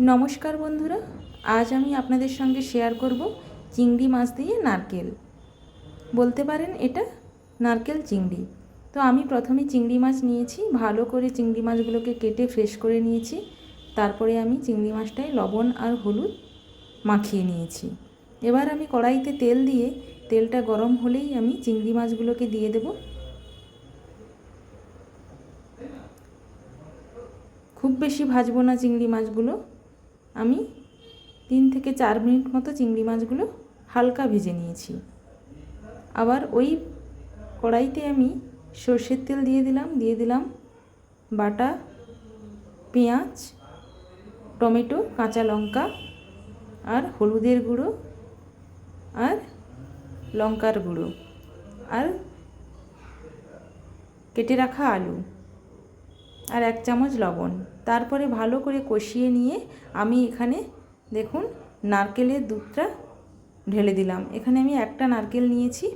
নমস্কার বন্ধুরা, আজ আমি আপনাদের সঙ্গে শেয়ার করব চিংড়ি মাছ দিয়ে নারকেল। বলতে পারেন এটা নারকেল চিংড়ি। তো আমি প্রথমে চিংড়ি মাছ নিয়েছি, ভালো করে চিংড়ি মাছগুলোকে কেটে ফ্রেশ করে নিয়েছি। তারপরে আমি চিংড়ি মাছটায় লবণ আর হলুদ মাখিয়ে নিয়েছি। এবার আমি কড়াইতে তেল দিয়ে তেলটা গরম হলেই আমি চিংড়ি মাছগুলোকে দিয়ে দেব। খুব বেশি ভাজবো না চিংড়ি মাছগুলো, আমি 3 থেকে 4 মিনিট মতো চিংড়ি মাছগুলো হালকা ভেজে নিয়েছি। আবার ওই কড়াইতে আমি সর্ষের তেল দিয়ে দিলাম বাটা পেঁয়াজ, টমেটো, কাঁচা লঙ্কা আর হলুদের গুঁড়ো আর লঙ্কার গুঁড়ো আর কেটে রাখা আলু আর 1 চামচ লবণ। তারপরে ভালো করে কষিয়ে নিয়ে আমি এখানে দেখুন নারকেলের দুধটা ঢেলে দিলাম। এখানে আমি একটা নারকেল নিয়েছি,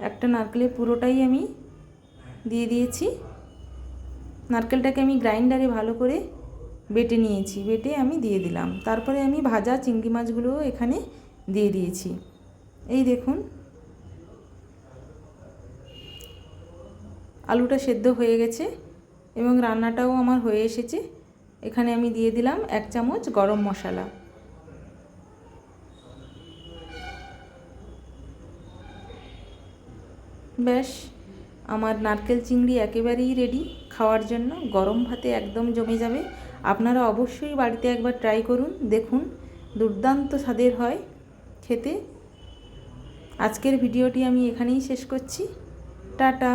একটা নারকেলের পুরোটাই আমি দিয়ে দিয়েছি। নারকেলটাকে আমি গ্রাইন্ডারে ভালো করে বেটে নিয়েছি, বেটে আমি দিয়ে দিলাম। তারপরে আমি ভাজা চিংড়ি মাছগুলোও এখানে দিয়ে দিয়েছি। এই দেখুন আলুটা সেদ্ধ হয়ে গেছে এবং রান্নাটাও আমার হয়ে এসেছে। এখানে আমি দিয়ে দিলাম 1 চামচ গরম মশলা। ব্যাস, আমার নারকেল চিংড়ি একেবারেই রেডি খাওয়ার জন্য। গরম ভাতে একদম জমে যাবে। আপনারা অবশ্যই বাড়িতে একবার ট্রাই করুন, দেখুন দুর্দান্ত স্বাদের হয় খেতে। আজকের ভিডিওটি আমি এখানেই শেষ করছি। টাটা।